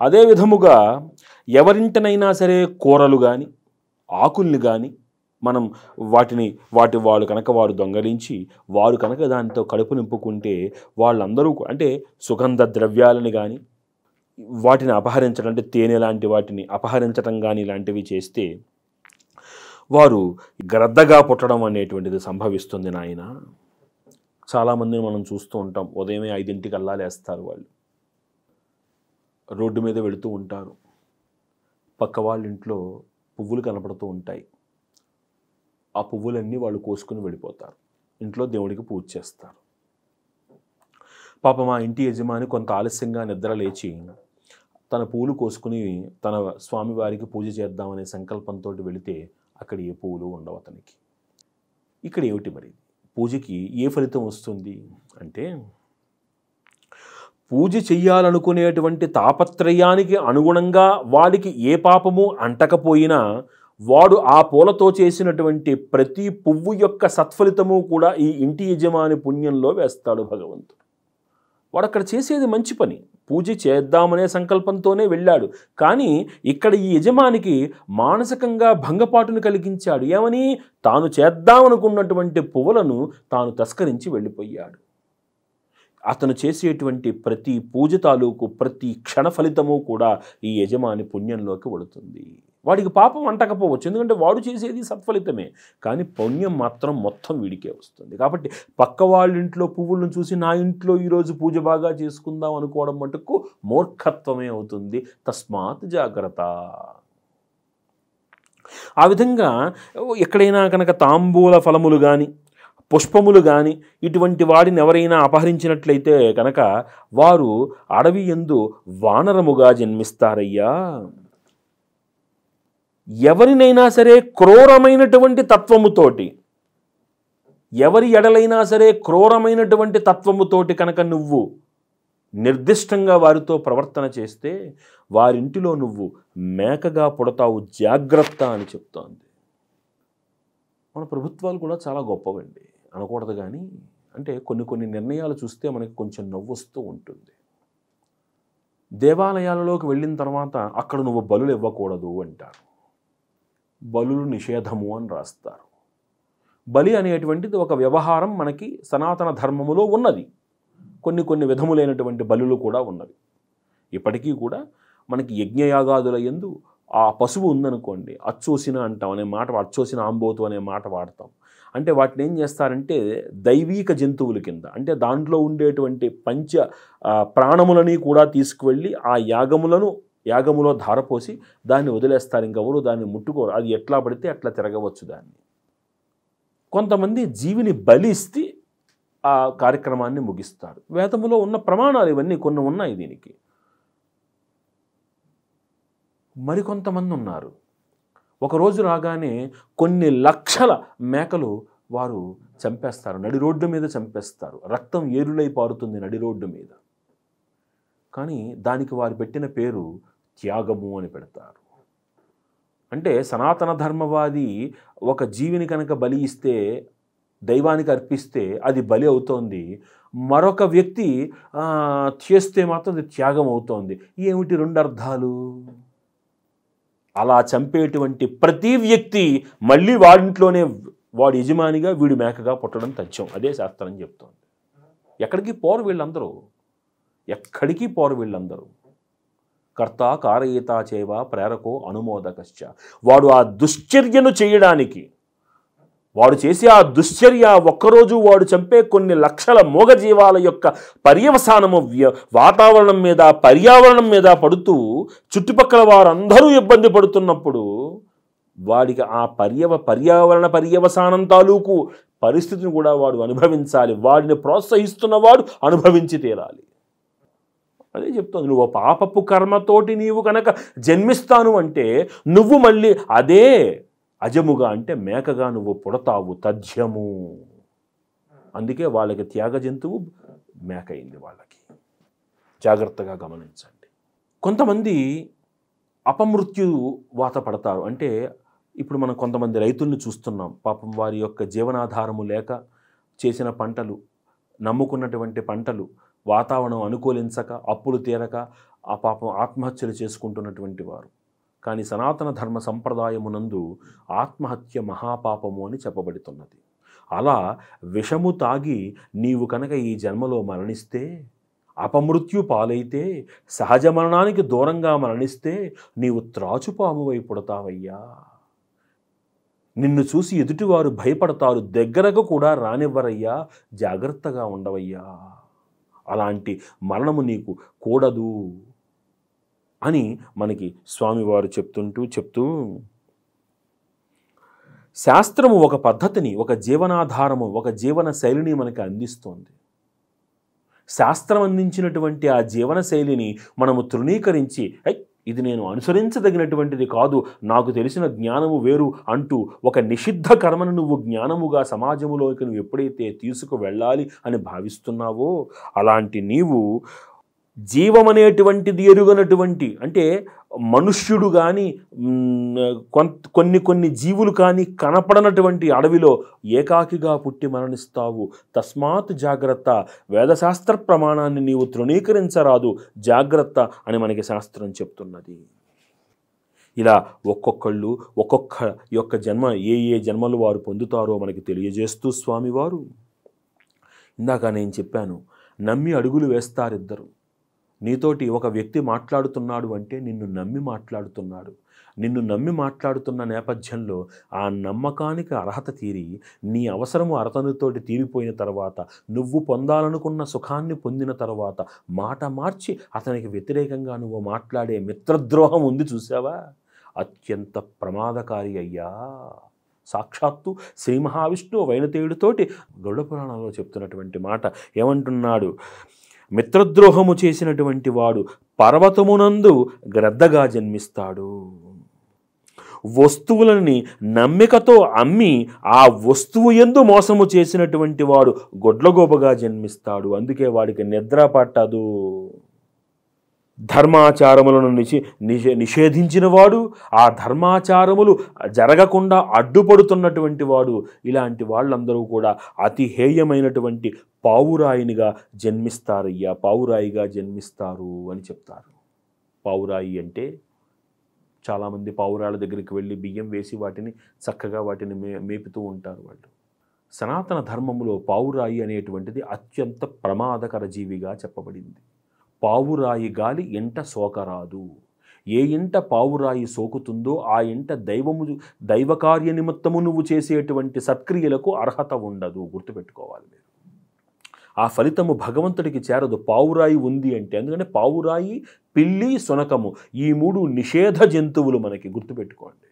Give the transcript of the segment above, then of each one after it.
అదే విధముగా ఎవరింటనైనా సరే కూరలు కానీ ఆకుల్ని కానీ మనం వాడు కనుక వాడు దొంగలించి వారు కనుక దాంతో కడుపు నింపుకుంటే వాళ్ళందరూ అంటే సుగంధ ద్రవ్యాలని కానీ వాటిని అపహరించడం అంటే తేనె లాంటి వాటిని అపహరించడం కానీ ఇలాంటివి చేస్తే వారు గ్రద్దగా పుట్టడం అనేటువంటిది సంభవిస్తుంది నాయన. చాలామందిని మనం చూస్తూ ఉంటాం, ఉదయమే 5 లేస్తారు, వాళ్ళు రోడ్డు మీద వెళుతూ ఉంటారు, పక్క వాళ్ళ ఇంట్లో పువ్వులు కనపడుతూ ఉంటాయి, ఆ పువ్వులన్నీ వాళ్ళు కోసుకుని వెళ్ళిపోతారు, ఇంట్లో దేవుడికి పూజ చేస్తారు. పాపం ఆ ఇంటి యజమాని కొంత ఆలస్యంగా నిద్ర లేచి తన పూలు కోసుకుని తన స్వామివారికి పూజ చేద్దామనే సంకల్పంతో వెళితే అక్కడ ఏ పువ్వులు ఉండవు అతనికి. ఇక్కడ ఏమిటి మరి పూజకి ఏ ఫలితం వస్తుంది అంటే, పూజ చెయ్యాలనుకునేటువంటి తాపత్రయానికి అనుగుణంగా వాడికి ఏ పాపము అంటకపోయినా వాడు ఆ పూలతో చేసినటువంటి ప్రతి పువ్వు యొక్క సత్ఫలితము కూడా ఈ ఇంటి యజమాని పుణ్యంలో వేస్తాడు భగవంతుడు. వాడు అక్కడ చేసేది మంచి పని, పూజ చేద్దామనే సంకల్పంతోనే వెళ్ళాడు, కానీ ఇక్కడ ఈ యజమానికి మానసికంగా భంగపాటును కలిగించాడు. ఏమని? తాను చేద్దామనుకున్నటువంటి పువ్వులను తాను తస్కరించి వెళ్ళిపోయాడు. అతను చేసేటువంటి ప్రతి పూజ తాలూకు ప్రతి క్షణ ఫలితము కూడా ఈ యజమాని పుణ్యంలోకి వెళుతుంది. వాడికి పాపం అంటకపోవచ్చు, ఎందుకంటే వాడు చేసేది సత్ఫలితమే, కానీ పుణ్యం మాత్రం మొత్తం వీడికే వస్తుంది. కాబట్టి పక్క వాళ్ళ ఇంట్లో పువ్వులను చూసి నా ఇంట్లో ఈరోజు పూజ బాగా చేసుకుందాం అనుకోవడం మటుకు మూర్ఖత్వమే అవుతుంది. తస్మాత్ జాగ్రత్త. ఆ విధంగా ఎక్కడైనా కనుక తాంబూల ఫలములు కానీ పుష్పములు కానీ ఇటువంటి వాడిని ఎవరైనా అపహరించినట్లయితే కనుక వారు అడవి యందు వానరముగా జన్మిస్తారయ్యా. ఎవరినైనా సరే క్రూరమైనటువంటి తత్వముతోటి, ఎవరి ఎడలైనా సరే క్రూరమైనటువంటి తత్వముతోటి కనుక నువ్వు నిర్దిష్టంగా వారితో ప్రవర్తన చేస్తే వారింటిలో నువ్వు మేకగా పుడతావు, జాగ్రత్త అని చెప్తోంది. మన ప్రభుత్వాలు కూడా చాలా గొప్పవండి అనకూడదు, కానీ అంటే కొన్ని నిర్ణయాలు చూస్తే మనకి కొంచెం నవ్వొస్తూ ఉంటుంది. దేవాలయాలలోకి వెళ్ళిన తర్వాత అక్కడ నువ్వు బలులు ఇవ్వకూడదు అంటారు, బలులు నిషేధము అని రాస్తారు. బలి అనేటువంటిది ఒక వ్యవహారం మనకి సనాతన ధర్మములో ఉన్నది. కొన్ని విధములైనటువంటి బలులు కూడా ఉన్నవి. ఇప్పటికీ కూడా మనకి యజ్ఞయాగాదుల యందు ఆ పశువు ఉందనుకోండి, అచ్చోసిన అంటాం అనే మాట, అచ్చోసిన ఆంబోతు అనే మాట వాడతాం. అంటే వాటిని ఏం చేస్తారంటే దైవీక జంతువుల కింద, అంటే దాంట్లో ఉండేటువంటి పంచ ప్రాణములని కూడా తీసుకువెళ్ళి ఆ యాగములో ధారపోసి దాన్ని వదిలేస్తారు. ఇంకెవరు దాన్ని ముట్టుకోరు, అది ఎట్లా పడితే అట్లా తిరగవచ్చు దాన్ని. కొంతమంది జీవిని బలి ఇస్తే ఆ కార్యక్రమాన్ని ముగిస్తారు. వేదములో ఉన్న ప్రమాణాలు ఇవన్నీ కొన్ని ఉన్నాయి దీనికి. మరికొంతమంది ఉన్నారు, ఒకరోజు రాగానే కొన్ని లక్షల మేకలు వారు చంపేస్తారు, నడి రోడ్డు మీద చంపేస్తారు, రక్తం ఏరులై పారుతుంది నడి రోడ్డు మీద. కానీ దానికి వారు పెట్టిన పేరు త్యాగము అని పెడతారు. అంటే సనాతన ధర్మవాది ఒక జీవిని కనుక బలి ఇస్తే, దైవానికి అర్పిస్తే అది బలి అవుతోంది, మరొక వ్యక్తి చేస్తే మాత్రం అది త్యాగం అవుతోంది. ఏమిటి రెండు అర్థాలు? అలా చంపేటువంటి ప్రతి వ్యక్తి మళ్ళీ వాడింట్లోనే వాడి యజమానిగా వీడి మేకగా పుట్టడం తథ్యం. అదే శాస్త్రం చెప్తోంది. ఎక్కడికి పోరు వీళ్ళందరూ, ఎక్కడికి పోరు వీళ్ళందరూ. కర్త కారయేత చేవ ప్రేరకో అనుమోదకశ్చ. వాడు ఆ దుశ్చర్యను చేయడానికి, వాడు చేసే ఆ దుశ్చర్య ఒక్కరోజు వాడు చంపే కొన్ని లక్షల మూగజీవాల యొక్క పర్యవసానము వాతావరణం మీద పర్యావరణం మీద పడుతూ చుట్టుపక్కల వారందరూ ఇబ్బంది పడుతున్నప్పుడు వాడికి ఆ పర్యావరణ పర్యవసానం తాలూకు పరిస్థితిని కూడా వాడు అనుభవించాలి. వాడిని ప్రోత్సహిస్తున్నవాడు అనుభవించి తీరాలి. అదే చెప్తుంది, నువ్వు పాపపు కర్మతోటి నీవు కనుక జన్మిస్తాను అంటే నువ్వు మళ్ళీ అదే అజముగా అంటే మేకగా నువ్వు పుడతావు, తథ్యము. అందుకే వాళ్ళకి త్యాగ జంతువు మేక అయింది వాళ్ళకి. జాగ్రత్తగా గమనించండి. కొంతమంది అపమృత్యు వాత పడతారు. అంటే ఇప్పుడు మనం కొంతమంది రైతుల్ని చూస్తున్నాం, పాపం వారి యొక్క జీవనాధారము లేక చేసిన పంటలు, నమ్ముకున్నటువంటి పంటలు వాతావరణం అనుకూలించక, అప్పులు తీరక ఆ పాపం ఆత్మహత్యలు చేసుకుంటున్నటువంటి వారు. కానీ సనాతన ధర్మ సంప్రదాయమునందు ఆత్మహత్య మహాపాపము అని చెప్పబడుతున్నది. అలా విషము తాగి నీవు కనుక ఈ జన్మలో మరణిస్తే, అపమృత్యు పాలైతే, సహజ మరణానికి దూరంగా మరణిస్తే నీవు త్రాచుపామువై పుడతావయ్యా. నిన్ను చూసి ఎదుటివారు భయపడతారు, దగ్గరకు కూడా రానివ్వరయ్యా, జాగ్రత్తగా ఉండవయ్యా. అలాంటి మరణము నీకు కూడదు అని మనకి స్వామివారు చెప్తూ శాస్త్రము ఒక పద్ధతిని, ఒక జీవనాధారము, ఒక జీవన శైలిని మనకి అందిస్తోంది. శాస్త్రం అందించినటువంటి ఆ జీవన శైలిని మనము తృణీకరించి ఇది నేను అనుసరించదగినటువంటిది కాదు, నాకు తెలిసిన జ్ఞానము వేరు అంటూ ఒక నిషిద్ధ కర్మను నువ్వు జ్ఞానముగా సమాజంలోకి నువ్వు ఎప్పుడైతే తీసుకువెళ్ళాలి అని భావిస్తున్నావో, అలాంటి నీవు జీవమనేటువంటిది ఎరుగనటువంటి, అంటే మనుష్యుడు కానీ కొన్ని జీవులు కానీ కనపడనటువంటి అడవిలో ఏకాకిగా పుట్టి మరణిస్తావు. తస్మాత్ జాగ్రత్త, వేదశాస్త్ర ప్రమాణాన్ని నీవు తృణీకరించరాదు, జాగ్రత్త అని మనకి శాస్త్రం చెప్తున్నది. ఇలా ఒక్కొక్కళ్ళు ఒక్కొక్క యొక్క జన్మ ఏ జన్మలు వారు పొందుతారో మనకి తెలియజేస్తూ స్వామివారు, ఇందాక నేను చెప్పాను, నమ్మి అడుగులు వేస్తారిద్దరు. నీతోటి ఒక వ్యక్తి మాట్లాడుతున్నాడు అంటే నిన్ను నమ్మి మాట్లాడుతున్నాడు. నిన్ను నమ్మి మాట్లాడుతున్న నేపథ్యంలో ఆ నమ్మకానికి అర్హత తీరి, నీ అవసరము అర్హతతోటి తీరిపోయిన తర్వాత, నువ్వు పొందాలనుకున్న సుఖాన్ని పొందిన తర్వాత మాట మార్చి అతనికి వ్యతిరేకంగా నువ్వు మాట్లాడే మిత్రద్రోహం ఉంది చూసావా, అత్యంత ప్రమాదకారి అయ్యా. సాక్షాత్తు శ్రీ మహావిష్ణువు వైనతేయుడితోటి గరుడ పురాణంలో చెప్తున్నటువంటి మాట ఏమంటున్నాడు, మిత్రద్రోహము చేసినటువంటి వాడు పర్వతమునందు గ్రద్దగా జన్మిస్తాడు. వస్తువులని నమ్మికతో అమ్మి ఆ వస్తువు యందు మోసము చేసినటువంటి వాడు గొడ్లగోబగా జన్మిస్తాడు. అందుకే వాడికి నిద్ర పట్టదు. ధర్మాచారములను నిషేధించిన వాడు, ఆ ధర్మాచారములు జరగకుండా అడ్డుపడుతున్నటువంటి వాడు, ఇలాంటి వాళ్ళందరూ కూడా అతి హేయమైనటువంటి పావురాయినిగా జన్మిస్తారయ్యా, పావురాయిగా జన్మిస్తారు అని చెప్తారు. పావురాయి అంటే చాలామంది పావురాల దగ్గరికి వెళ్ళి బియ్యం వేసి వాటిని చక్కగా మేపుతూ ఉంటారు వాళ్ళు. సనాతన ధర్మంలో పావురాయి అనేటువంటిది అత్యంత ప్రమాదకర జీవిగా చెప్పబడింది. పావురాయి గాలి ఇంట సోకరాదు. ఏ ఇంట పావురాయి సోకుతుందో ఆ ఇంట దైవకార్య నిమిత్తము నువ్వు చేసేటువంటి సత్క్రియలకు అర్హత ఉండదు. గుర్తుపెట్టుకోవాలి మీరు. ఆ ఫలితము భగవంతుడికి చేరదు పావురాయి ఉంది అంటే. ఎందుకంటే పావురాయి, పిల్లి, శునకము ఈ మూడు నిషేధ జంతువులు మనకి, గుర్తుపెట్టుకోండి.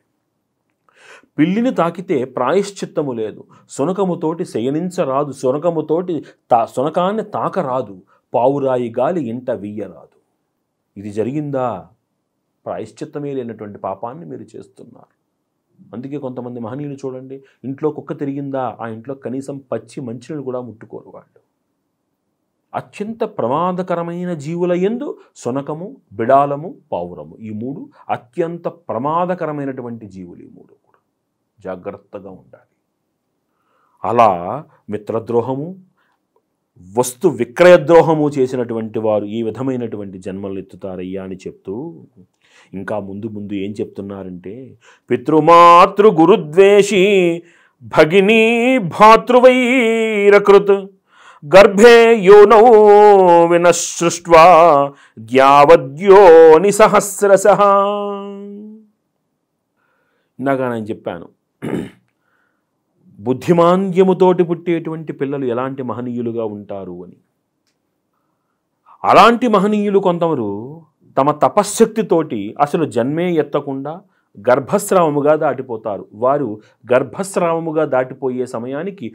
పిల్లిని తాకితే ప్రాయశ్చిత్తము లేదు, శునకముతోటి శయనించరాదు, శునకాన్ని తాకరాదు, పావురాయి గాలి ఇంట వీయరాదు. ఇది జరిగిందా ప్రాయశ్చిత్తమే లేనటువంటి పాపాన్ని మీరు చేస్తున్నారు. అందుకే కొంతమంది మహనీయులు చూడండి, ఇంట్లో కుక్క తిరిగిందా ఆ ఇంట్లో కనీసం పచ్చి మంచినీళ్ళు కూడా ముట్టుకోరు వాళ్ళు. అత్యంత ప్రమాదకరమైన జీవుల యందు శునకము, బిడాలము, పావురము ఈ మూడు అత్యంత ప్రమాదకరమైనటువంటి జీవులు. ఈ మూడు కూడా జాగ్రత్తగా ఉండాలి. అలా మిత్రద్రోహము, వస్తు విక్రయద్రోహము చేసినటువంటి వారు ఈ విధమైనటువంటి జన్మలు ఎత్తుతారయ్యా అని చెప్తూ, ఇంకా ముందు ఏం చెప్తున్నారంటే, పితృమాతృ గురుద్వేషి భగినీ భాతృవైరకృత్ గర్భే యోనౌ వినసృష్ట్వా ద్యావద్యోని సహస్రశః. ఇందాక నేను చెప్పాను, బుద్ధిమాంద్యముతోటి పుట్టేటువంటి పిల్లలు ఎలాంటి మహనీయులుగా ఉంటారు అని. అలాంటి మహనీయులు కొంతవరు తమ తపశ్శక్తితోటి అసలు జన్మే ఎత్తకుండా గర్భస్రావముగా దాటిపోతారు. వారు గర్భస్రావముగా దాటిపోయే సమయానికి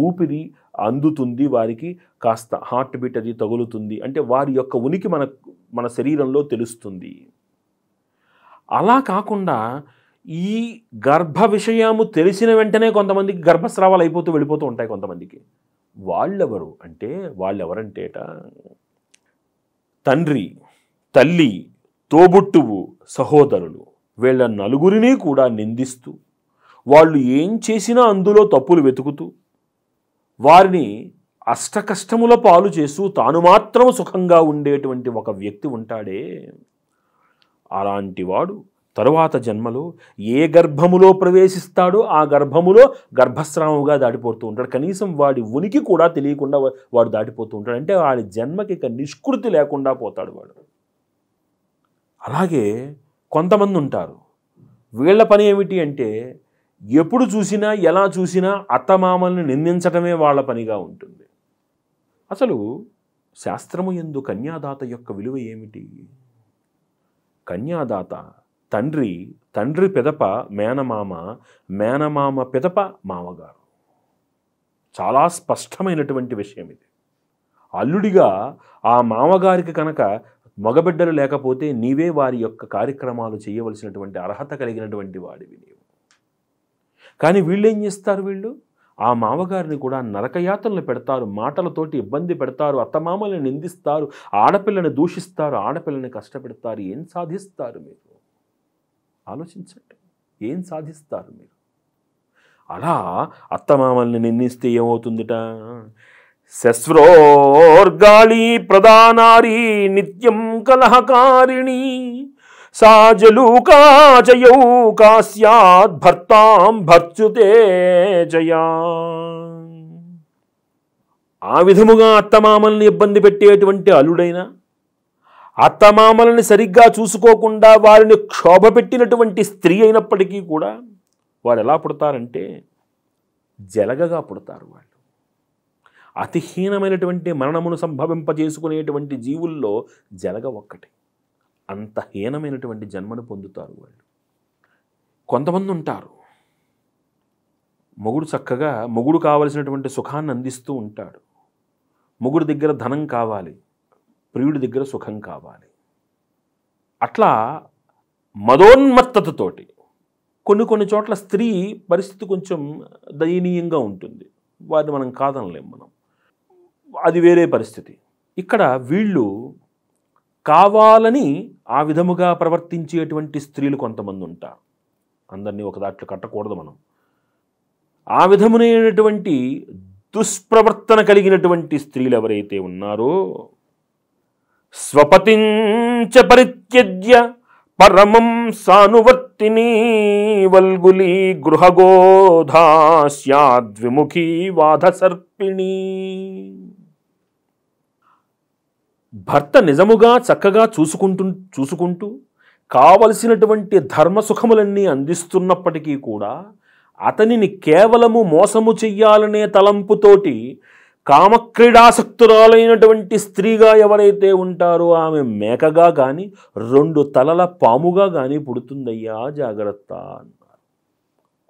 ఊపిరి అందుతుంది, వారికి కాస్త హార్ట్ బీట్ అది తగులుతుంది, అంటే వారి యొక్క ఉనికి మన శరీరంలో తెలుస్తుంది. అలా కాకుండా ఈ గర్భ విషయము తెలిసిన వెంటనే కొంతమందికి గర్భస్రావాలు అయిపోతూ వెళ్ళిపోతూ ఉంటాయి కొంతమందికి. వాళ్ళెవరంటేట తండ్రి, తల్లి, తోబుట్టువు, సహోదరులు వీళ్ళ నలుగురిని కూడా నిందిస్తూ, వాళ్ళు ఏం చేసినా అందులో తప్పులు వెతుకుతూ, వారిని అష్టకష్టముల పాలు చేస్తూ తాను మాత్రం సుఖంగా ఉండేటువంటి ఒక వ్యక్తి ఉంటాడే, అలాంటి వాడు తరువాత జన్మలో ఏ గర్భములో ప్రవేశిస్తాడో ఆ గర్భములో గర్భస్రావముగా దాటిపోతూ ఉంటాడు. కనీసం వాడి ఉనికి కూడా తెలియకుండా వాడు దాటిపోతూ ఉంటాడు. అంటే వాడి జన్మకి ఇక నిష్కృతి లేకుండా పోతాడు వాడు. అలాగే కొంతమంది ఉంటారు, వీళ్ళ పని ఏమిటి అంటే ఎప్పుడు చూసినా ఎలా చూసినా అత్తమామల్ని నిందించటమే వాళ్ళ పనిగా ఉంటుంది. అసలు శాస్త్రము యందు కన్యాదాత యొక్క విలువ ఏమిటి? కన్యాదాత తండ్రి, తండ్రి పిదప మేనమామ, మేనమామ పిదప మామగారు. చాలా స్పష్టమైనటువంటి విషయం ఇది. అల్లుడిగా ఆ మామగారికి కనుక మగబిడ్డలు లేకపోతే నీవే వారి యొక్క కార్యక్రమాలు చేయవలసినటువంటి అర్హత కలిగినటువంటి వాడివి నీవు. కానీ వీళ్ళు ఏం చేస్తారు? వీళ్ళు ఆ మామగారిని కూడా నరకయాతనలు పెడతారు, మాటలతోటి ఇబ్బంది పెడతారు, అత్తమామల్ని నిందిస్తారు, ఆడపిల్లని దూషిస్తారు, ఆడపిల్లని కష్టపెడతారు. ఏం సాధిస్తారు మీరు? ఆలోచించండి, ఏం సాధిస్తారు మీరు? అలా అత్తమామల్ని నిందిస్తే ఏమవుతుందిట? శస్వ్రోర్గాళీ ప్రధానారీ నిత్యం కలహకారిణి సాజలూకాచయౌకా స్యాద్ భర్తాం భర్చుతే జయా. ఆ విధముగా అత్తమామల్ని ఇబ్బంది పెట్టేటువంటి అల్లుడైనా, అత్తమామల్ని సరిగ్గా చూసుకోకుండా వారిని క్షోభపెట్టినటువంటి స్త్రీ అయినప్పటికీ కూడా వారు ఎలా పుడతారంటే జలగగా పుడతారు. వాళ్ళు అతిహీనమైనటువంటి మరణమును సంభవింపజేసుకునేటువంటి జీవుల్లో జలగ ఒక్కటి. అంత హీనమైనటువంటి జన్మను పొందుతారు వాళ్ళు. కొంతమంది ఉంటారు, మొగుడు చక్కగా మొగుడు కావలసినటువంటి సుఖాన్ని అందిస్తూ ఉంటాడు. మొగుడు దగ్గర ధనం కావాలి, ప్రియుడి దగ్గర సుఖం కావాలి. అట్లా మదోన్మత్తతతోటి కొన్ని చోట్ల స్త్రీ పరిస్థితి కొంచెం దయనీయంగా ఉంటుంది. వారిని మనం కాదనలేం మనం, అది వేరే పరిస్థితి. ఇక్కడ వీళ్ళు కావాలని ఆ విధముగా ప్రవర్తించేటువంటి స్త్రీలు కొంతమంది ఉంటారు. అందరినీ ఒక దాంట్లో కట్టకూడదు మనం. ఆ విధమునైనటువంటి దుష్ప్రవర్తన కలిగినటువంటి స్త్రీలు ఎవరైతే ఉన్నారో స్వపతించ పరిత్యజ్య పరమం సానువర్తిని వల్గులి గృహగోధా స్యాద్విముఖీ వాధసర్పిణి. భర్త నిజముగా చక్కగా చూసుకుంటూ కావలసినటువంటి ధర్మసుఖములన్నీ అందిస్తున్నప్పటికీ కూడా అతనిని కేవలము మోసము చెయ్యాలనే తలంపుతోటి కామక్రీడాసక్తురాలైనటువంటి స్త్రీగా ఎవరైతే ఉంటారో ఆమె మేకగా కానీ 2 తలల పాముగా కానీ పుడుతుందయ్యా, జాగ్రత్త అన్నారు.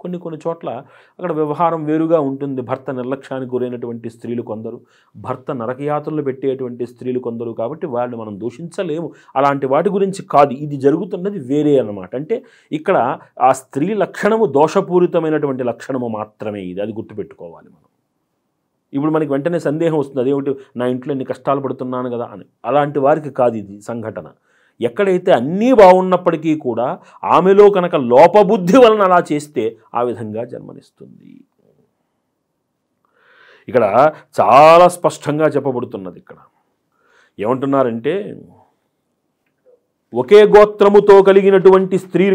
కొన్ని చోట్ల అక్కడ వ్యవహారం వేరుగా ఉంటుంది. భర్త నిర్లక్ష్యానికి గురైనటువంటి స్త్రీలు కొందరు, భర్త నరకయాతనలు పెట్టేటువంటి స్త్రీలు కొందరు. కాబట్టి వాళ్ళని మనం దూషించలేము. అలాంటి వాటి గురించి కాదు, ఇది జరుగుతున్నది వేరే అన్నమాట. అంటే ఇక్కడ ఆ స్త్రీ లక్షణము దోషపూరితమైనటువంటి లక్షణము మాత్రమే ఇది, అది గుర్తుపెట్టుకోవాలి మనం. ఇప్పుడు మనకి వెంటనే సందేహం వస్తుంది, అదేమిటి నా ఇంట్లో ఎన్ని కష్టాలు పడుతున్నాను కదా అని. అలాంటి వారికి కాదు ఇది సంఘటన. ఎక్కడైతే అన్నీ బాగున్నప్పటికీ కూడా ఆమెలో కనుక లోపబుద్ధి వలన అలా చేస్తే ఆ విధంగా జన్మనిస్తుంది. ఇక్కడ చాలా స్పష్టంగా చెప్పబడుతున్నది. ఇక్కడ ఏమంటున్నారంటే ఒకే గోత్రముతో కలిగినటువంటి స్త్రీ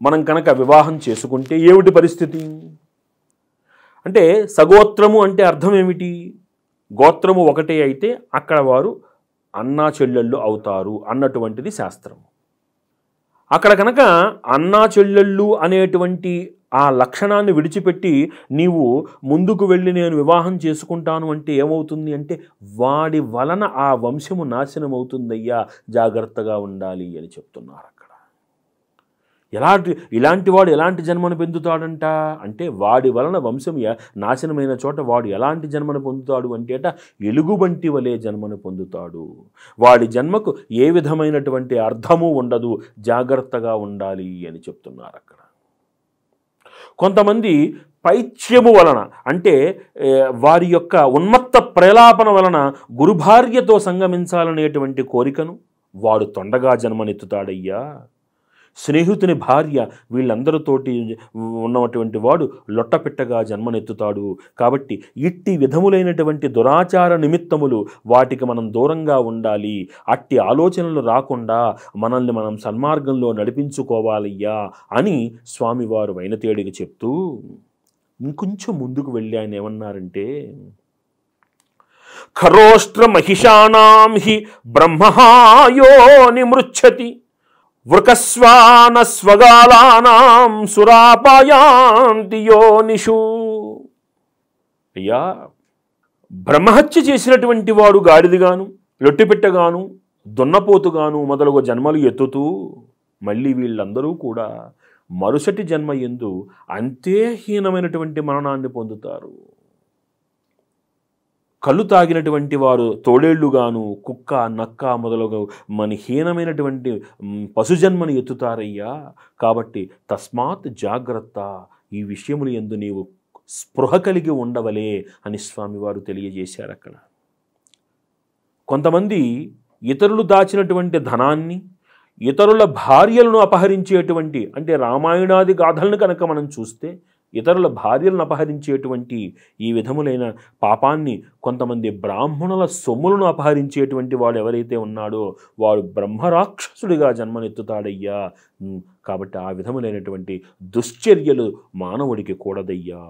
మనం కనుక వివాహం చేసుకుంటే ఏమిటి పరిస్థితి అంటే, సగోత్రము అంటే అర్థం ఏమిటి? గోత్రము ఒకటే అయితే అక్కడ వారు అన్నా చెల్లెళ్ళు అవుతారు అన్నటువంటిది శాస్త్రము. అక్కడ కనుక అన్నా చెల్లెళ్ళు అనేటువంటి ఆ లక్షణాన్ని విడిచిపెట్టి నీవు ముందుకు వెళ్ళి నేను వివాహం చేసుకుంటాను అంటే ఏమవుతుంది అంటే వాడి వలన ఆ వంశము నాశనం అవుతుందయ్యా, జాగ్రత్తగా ఉండాలి అని చెప్తున్నారు. అక్కడ ఇలాంటి వాడు ఎలాంటి జన్మను పొందుతాడంట అంటే వాడి వలన వంశం నాశనమైన చోట వాడు ఎలాంటి జన్మను పొందుతాడు అంటే ఎలుగుబంటి వలె జన్మను పొందుతాడు. వాడి జన్మకు ఏ విధమైనటువంటి అర్థము ఉండదు, జాగ్రత్తగా ఉండాలి అని చెప్తున్నారు అక్కడ. కొంతమంది పైత్యము వలన అంటే వారి యొక్క ఉన్మత్త ప్రేలాపన వలన గురుభార్యతో సంగమించాలనేటువంటి కోరికను వాడు తొండగా జన్మనెత్తుతాడయ్యా. స్నేహితుని భార్య, వీళ్ళందరితోటి ఉన్నటువంటి వాడు లొట్టపిట్టగా జన్మనెత్తుతాడు. కాబట్టి ఇట్టి విధములైనటువంటి దురాచార నిమిత్తములు వాటికి మనం దూరంగా ఉండాలి. అట్టి ఆలోచనలు రాకుండా మనల్ని మనం సన్మార్గంలో నడిపించుకోవాలయ్యా అని స్వామివారు వైనతేడికి చెప్తూ ఇంకొంచెం ముందుకు వెళ్ళి ఆయన ఏమన్నారంటే, ఖరోష్ట్ర మహిషాణం హి బ్రహ్మయోని మృచ్చతి వృకస్వాన స్వగాలానాం సురాపాయాంతి యోనిషు. అయ్యా, బ్రహ్మహత్య చేసినటువంటి వాడు గాడిదిగాను, లొట్టిపెట్టగాను, దున్నపోతుగాను మొదలగు జన్మలు ఎత్తుతూ మళ్ళీ వీళ్ళందరూ కూడా మరుసటి జన్మ యందు అంతే హీనమైనటువంటి మరణాన్ని పొందుతారు. కళ్ళు తాగినటువంటి వారు తోడేళ్లుగాను, కుక్క, నక్క మొదలగు మన హీనమైనటువంటి పశుజన్మను ఎత్తుతారయ్యా. కాబట్టి తస్మాత్ జాగ్రత్త, ఈ విషయములు యందు నీవు స్పృహ కలిగి ఉండవలే అని స్వామివారు తెలియజేశారు. అక్కడ కొంతమంది ఇతరులు దాచినటువంటి ధనాన్ని, ఇతరుల భార్యలను అపహరించేటువంటి, అంటే రామాయణాది గాథలను కనుక మనం చూస్తే ఇతరుల భార్యలను అపహరించేటువంటి ఈ విధములైన పాపాన్ని, కొంతమంది బ్రాహ్మణుల సొమ్ములను అపహరించేటువంటి వాడు ఎవరైతే ఉన్నాడో వాడు బ్రహ్మరాక్షసుడిగా జన్మనెత్తుతాడయ్యా. కాబట్టి ఆ విధములైనటువంటి దుశ్చర్యలు మానవుడికి కూడదయ్యా.